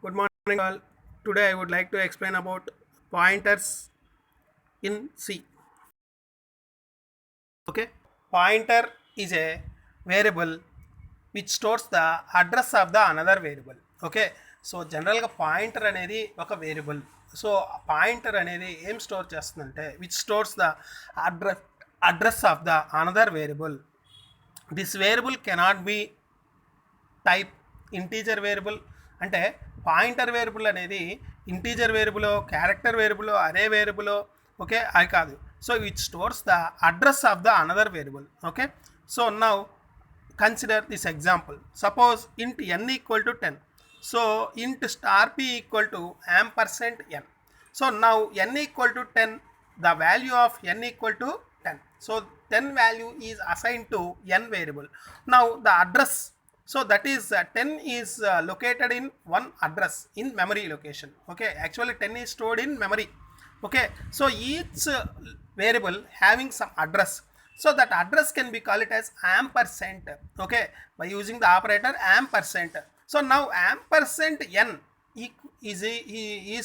Good morning, all. Today I would like to explain about pointers in C. Okay, pointer is a variable which stores the address of the another variable. Okay, so జనరల్గా pointer అనేది ఒక variable. So pointer అనేది ఏం store చేస్తుందంటే which stores the address of the another variable. This variable cannot be type integer variable. అంటే pointer variable అనేది integer variable, character variable, అరే variable, okay, అది కాదు. So it stores the address of the another variable. Okay, so now consider this example. Suppose int n equal to 10. So int star p equal to ampersand n. So now n equal to 10, the value of n equal to 10. So 10 value is assigned to n variable. Now the address, so that is 10 is located in one address in memory location. Okay, actually 10 is stored in memory. Okay, so each variable having some address. So that address can be called it as ampersand. Okay, by using the operator ampersand. So now ampersand n is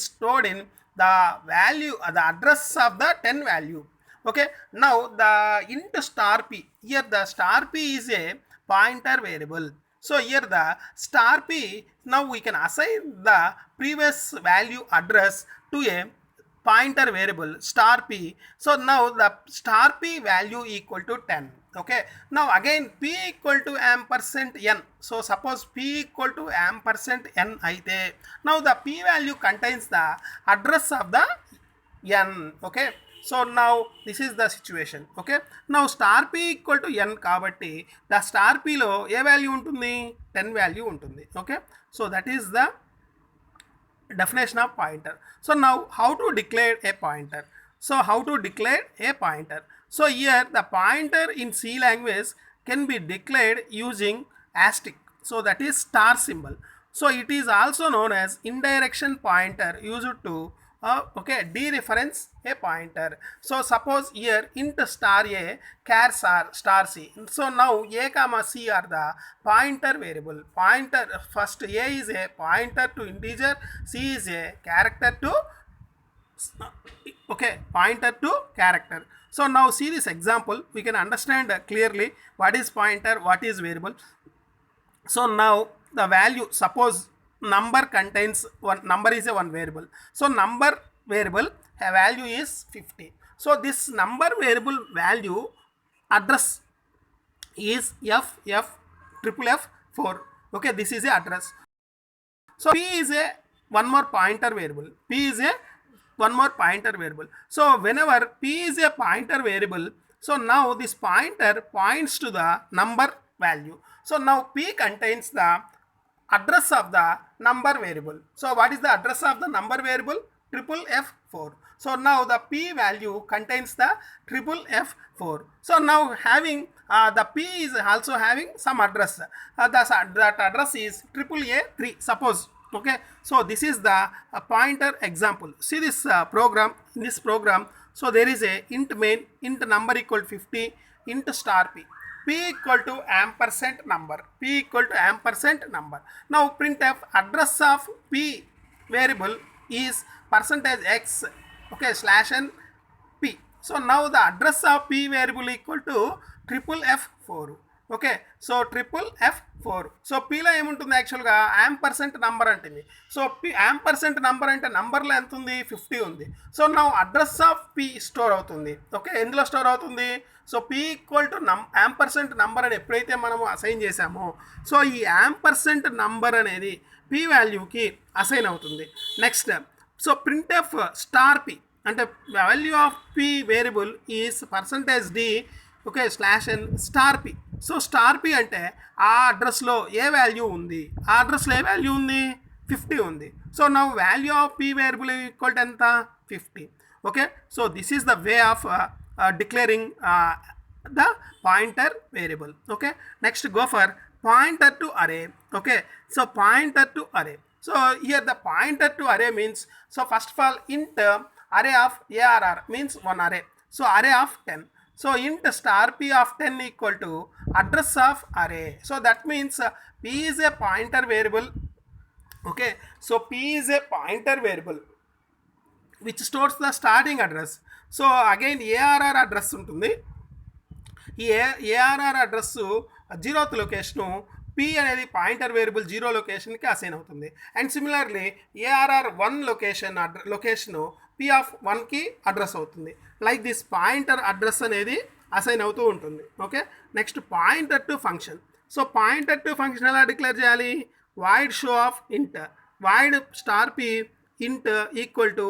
stored in the value, the address of the 10 value. Okay, now the int star p, here the star p is a pointer variable. So here the star p, now we can assign the previous value address to a pointer variable star p. So now the star p value equal to 10. Okay, now again p equal to ampersand n. So suppose p equal to ampersand n aithe, now the p value contains the address of the n. Okay, so now this is the situation. Okay, now star p equal to n kabatti the star p lo A value ఉంటుంది, 10 value ఉంటుంది. Okay, so that is the definition of pointer. So now how to declare a pointer? So how to declare a pointer? So here the pointer in C language can be declared using asterisk. So that is star symbol. So it is also known as indirection pointer used to okay, dereference a pointer. So suppose here int star a char star c. So now a comma c are the pointer variable. Pointer, first a is a pointer to integer, c is a character to, okay, pointer to character. So now see this example, we can understand clearly what is pointer, what is variable. So now the value, suppose number contains one, number is a one variable. So number variable value is 50. So this number variable value address is f4. Okay, this is a address. So p is a one more pointer variable. P is a one more pointer variable. So whenever p is a pointer variable, so now this pointer points to the number value. So now p contains the address of the number variable. So what is the address of the number variable? Triple F4. So now the p value contains the triple F4. So now having the p is also having some address. That address is triple A3. Suppose. Okay. So this is the pointer example. See this program. In this program, so there is a int main, int number equal to 50, int star p. P equal to ampersand number. P equal to ampersand number. Now printf address of p variable is percentage x, okay, slash n p. So now the address of p variable equal to triple F4. Okay, so triple F4. So పీలో ఏముంటుంది, యాక్చువల్గా ampersand number అంటుంది. So P ampersand number అంటే నంబర్లో ఎంత ఉంది, 50 ఉంది. So నా అడ్రస్ ఆఫ్ పి స్టోర్ అవుతుంది. ఓకే, ఎందులో స్టోర్ అవుతుంది, so P equal to ampersand number అని ఎప్పుడైతే మనము అసైన్ చేసామో, సో ఈ యాంపర్సెంట్ నంబర్ అనేది పి వాల్యూకి అసైన్ అవుతుంది. Next, so printf star P అంటే value of P variable is percentage D, okay, slash n star P. So star P అంటే ఆ అడ్రస్లో ఏ వాల్యూ ఉంది, ఆ అడ్రస్లో ఏ వాల్యూ ఉంది, 50 ఉంది. సో నా value of P variable equal to ఎంత, 50. Okay, so this is the way of declaring the pointer variable. Okay, next go for pointer to array. Okay, so pointer to array. So here the pointer to array means, so first of all int array of arr means one array. So array of 10. So int star p of 10 equal to address of array. So that means p is a pointer variable. Okay, so p is a pointer variable which stores the starting address. So again ARR address ఉంటుంది. ఈ ARR address 0th location P అనేది pointer variable 0 లొకేషన్కి assign అవుతుంది. And similarly ARR 1 location P of 1కి address అవుతుంది. Like this pointer address అనేది assign అవుతూ ఉంటుంది. Okay, next pointer to function. So pointer to function ఎలా డిక్లేర్ చేయాలి? Void show of int, void star P int equal to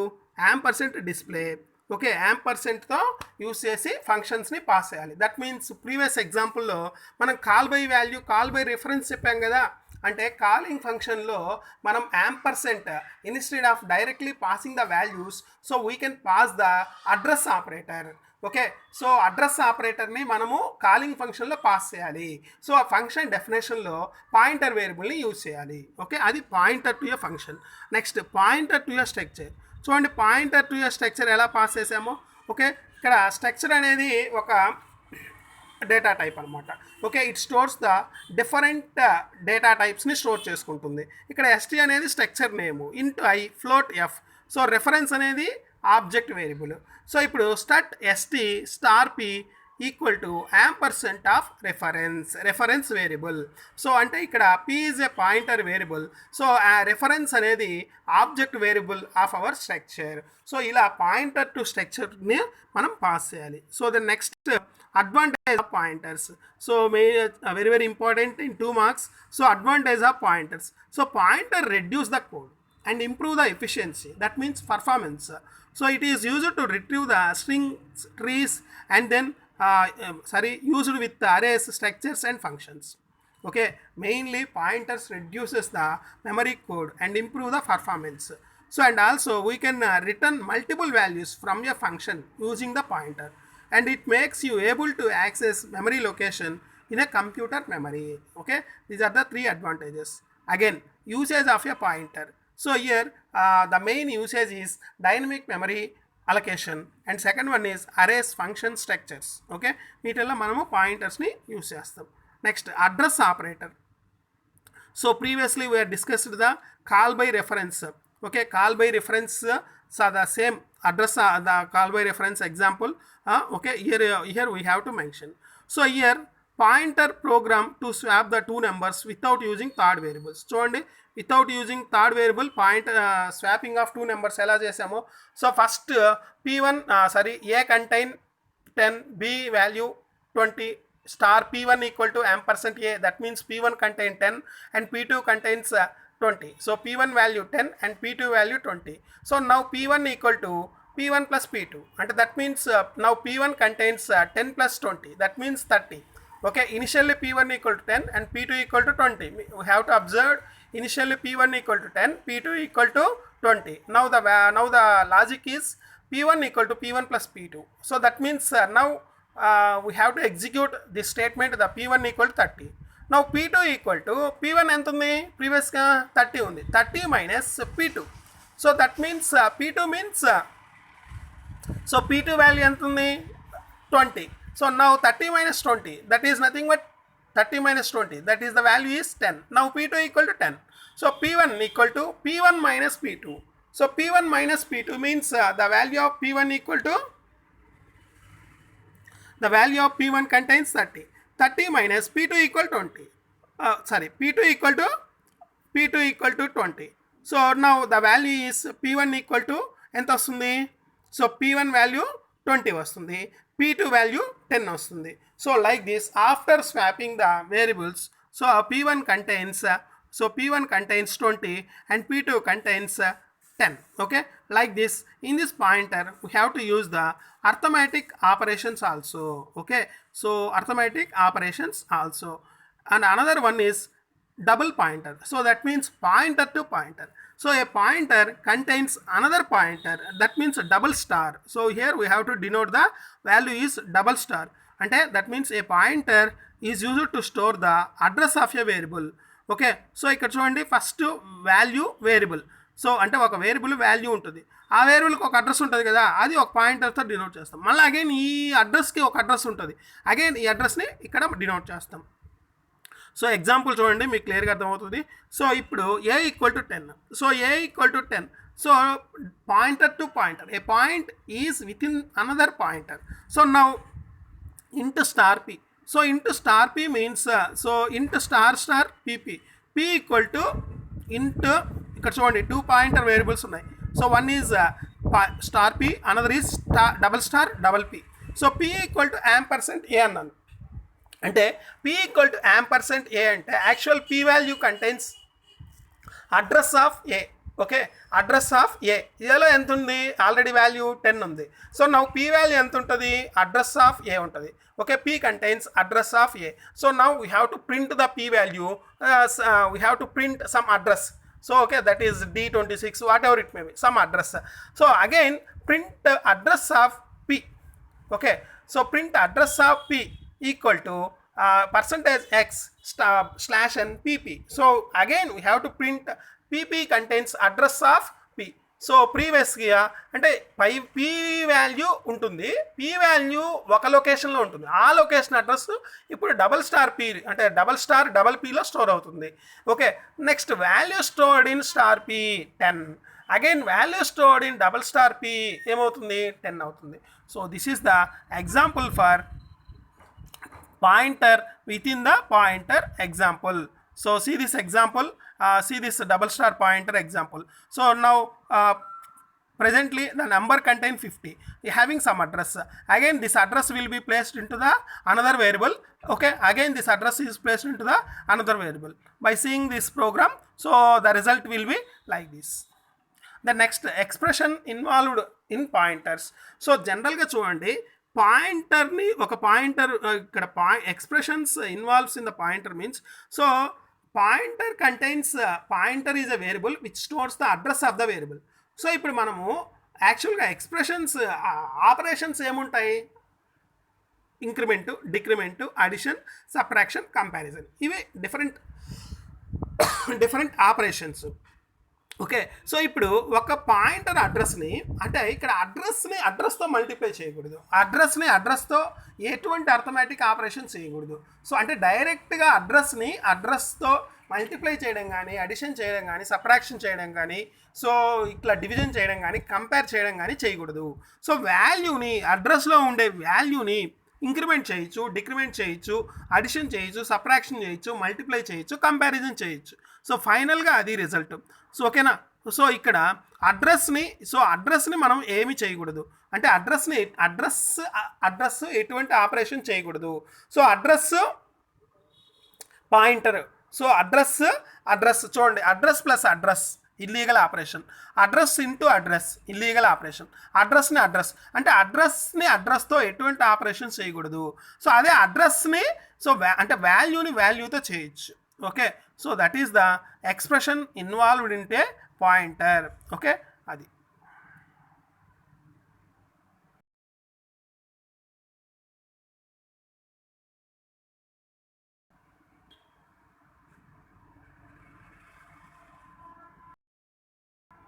ampersand display. Okay, యాంపర్సెంట్తో use చేసి ఫంక్షన్స్ని పాస్ చేయాలి. దట్ మీన్స్ ప్రీవియస్ ఎగ్జాంపుల్లో మనం call by value, call by reference చెప్పాం కదా. అంటే కాలింగ్ ఫంక్షన్లో మనం ampersand instead of directly passing the values, so we can pass the address operator. Okay, so address ఆపరేటర్ని మనము కాలింగ్ ఫంక్షన్లో పాస్ చేయాలి. సో ఆ ఫంక్షన్ డెఫినేషన్లో పాయింటర్ వేరియబుల్ని యూజ్ చేయాలి. ఓకే, అది pointer to a function. Next pointer to a structure. చూడండి pointer to a structure ఎలా పాస్ చేసామో. ఓకే, ఇక్కడ స్ట్రక్చర్ అనేది ఒక డేటా టైప్ అనమాట. Okay, it stores the different data టైప్స్ని స్టోర్ చేసుకుంటుంది. ఇక్కడ ఎస్టీ అనేది structure name, int I, float F. So reference అనేది ఆబ్జెక్ట్ వేరియబుల్. సో ఇప్పుడు స్టట్ ST star P equal to ampersand of reference variable. So అంటే ఇక్కడ P is a pointer variable. So ఆ రెఫరెన్స్ అనేది object variable of our structure. So ఇలా pointer to స్ట్రక్చర్ని మనం పాస్ చేయాలి. So the next advantage of pointers. So very very important in 2 marks. So advantage of pointers. So pointer reduce the code and improve the efficiency. That means performance. So it is used to retrieve the strings, trees, and then used with the arrays, structures and functions. Okay, mainly pointers reduces the memory code and improve the performance. So and also we can return multiple values from a function using the pointer, and it makes you able to access memory location in a computer memory. Okay, these are the 3 advantages. Again, usage of a pointer. So here the main usage is dynamic memory allocation, and second one is arrays, function, structures. Okay, వీటిల్లో మనము పాయింటర్స్ని use చేస్తాం. Next address operator. So previously we had discussed the call by reference. Okay, call by reference, so the same address, the call by reference example. Okay, here we have to mention. So here pointer program to swap the 2 numbers without using third variables. చూడండి, without using third variable swapping of 2 numbers ఎలా చేసామో. So first p1 a contain 10, b value 20, star p1 equal to ampersand a. That means p1 contain 10 and p2 contains 20. So p1 value 10 and p2 value 20. So now p1 equal to p1 plus p2, and that means now p1 contains 10 plus 20, that means 30. Okay, initially p1 equal to 10 and p2 equal to 20. We have to observe initially p1 equal to 10, p2 equal to 20. Now the logic is p1 equal to p1 plus p2. So that means now we have to execute this statement, the p1 equal to 30. Now p2 equal to p1 ఎంత ఉంది, ప్రీవియస్గా 30 ఉంది, 30 minus p2. So that means p2 means so p2 value ఎంత ఉంది, 20. So now 30 minus 20, that is nothing but 30 minus 20, that is the value is 10. Now p2 equal to 10. So p1 equal to p1 minus p2. So p1 minus p2 means the value of p1 equal to, the value of p1 contains 30. 30 minus p2 equal 20. p2 equal to 20. So now the value is p1 equal to ఎంత వస్తుంది, so p1 value 20 వస్తుంది, p2 value 10 వస్తుంది. So like this after swapping the variables, so p1 contains 20 and p2 contains 10. Okay, like this in this pointer we have to use the arithmetic operations also. Okay, so arithmetic operations also, and another one is double pointer. So that means pointer to pointer. So a pointer contains another pointer, that means a double star. So here we have to denote the value is double star, and that means a pointer is used to store the address of a variable. Okay, so ఇక్కడ చూడండి first value variable. So అంటే ఒక variable value ఉంటుంది, ఆ వేరియబుల్కి ఒక address ఉంటుంది కదా, అది ఒక పాయింటర్తో డినోట్ చేస్తాం. మళ్ళీ అగైన్ ఈ అడ్రస్కి ఒక అడ్రస్ ఉంటుంది, అగైన్ ఈ అడ్రస్ని ఇక్కడ డినోట్ చేస్తాం. సో ఎగ్జాంపుల్ చూడండి, మీకు క్లియర్గా అర్థమవుతుంది. సో ఇప్పుడు A equal to 10. So A equal to 10. So pointer to pointer, a point is within another pointer. So now int star P. So int star P means so int star star PP. P equal to int ఇక్కడ చూడండి 2 pointer variables ఉన్నాయి. So one is star P, another is double star double P. So P equal to ampersand A అన్నాను. అంటే P equal to ampersand A అంటే actual P value contains address of A. Okay, address of A. ఏలో ఎంత ఉంది? Already value 10 ఉంది. So now P value ఎంత ఉంటుంది? Address of ఏ ఉంటుంది. Okay, P contains address of A. So now we have to print the P value, we have to print some address. So okay, that is D26, whatever it may be, some address. So again print address of P. Okay, so print address of P equal to percentage X slash n PP. So again we have to print PP contains address of P. So ప్రీవియస్గా అంటే P value ఉంటుంది, P value ఒక లొకేషన్లో ఉంటుంది. ఆ location address ఇప్పుడు double star P అంటే double star double పీలో store అవుతుంది. Okay, next value stored in star P 10. Again value stored in double star P ఏమవుతుంది? 10 అవుతుంది. So this is the example for pointer with in the pointer example. So see this example, see this double star pointer example. So now presently the number contain 50 having some address. Again this address will be placed into the another variable. Okay, again this address is placed into the another variable. By seeing this program, so the result will be like this. The next expression involved in pointers. So general ga chudandi, పాయింటర్ని ఒక pointer ఇక్కడ expressions involves in the pointer means so pointer contains pointer is a variable which stores the address of the variable. So ఇప్పుడు మనము యాక్చువల్గా expressions operations ఏముంటాయి? Increment, డిక్రిమెంటు, addition, subtraction, comparison, ఇవి different operations. Okay, so ఇప్పుడు ఒక pointer అడ్రస్ని అంటే ఇక్కడ అడ్రస్తో multiply చేయకూడదు, అడ్రస్తో ఎటువంటి అర్థమెటిక్ ఆపరేషన్ చేయకూడదు. సో అంటే డైరెక్ట్గా అడ్రస్తో మల్టిప్లై చేయడం కానీ, అడిషన్ చేయడం కానీ, సబ్ట్రాక్షన్ చేయడం కానీ, సో ఇట్లా డివిజన్ చేయడం కానీ, కంపేర్ చేయడం కానీ చేయకూడదు. సో వాల్యూని అడ్రస్లో ఉండే వాల్యూని ఇంక్రిమెంట్ చేయొచ్చు, డిక్రిమెంట్ చేయొచ్చు, అడిషన్ చేయొచ్చు, సబ్ట్రాక్షన్ చేయొచ్చు, మల్టిప్లై చేయొచ్చు, కంపారిజన్ చేయొచ్చు. సో ఫైనల్గా అది రిజల్ట్. సో ఓకేనా? సో ఇక్కడ అడ్రస్ని మనం ఏమి చేయకూడదు అంటే అడ్రస్ ఎటువంటి ఆపరేషన్ చేయకూడదు. So address pointer, so address చూడండి, address plus address illegal operation, address into address illegal operation, అడ్రస్ని అంటే అడ్రస్తో ఎటువంటి ఆపరేషన్ చేయకూడదు. సో అదే అడ్రస్ని అంటే వాల్యూతో చేయొచ్చు. Okay, so that is the expression involved in a pointer. Okay, అది.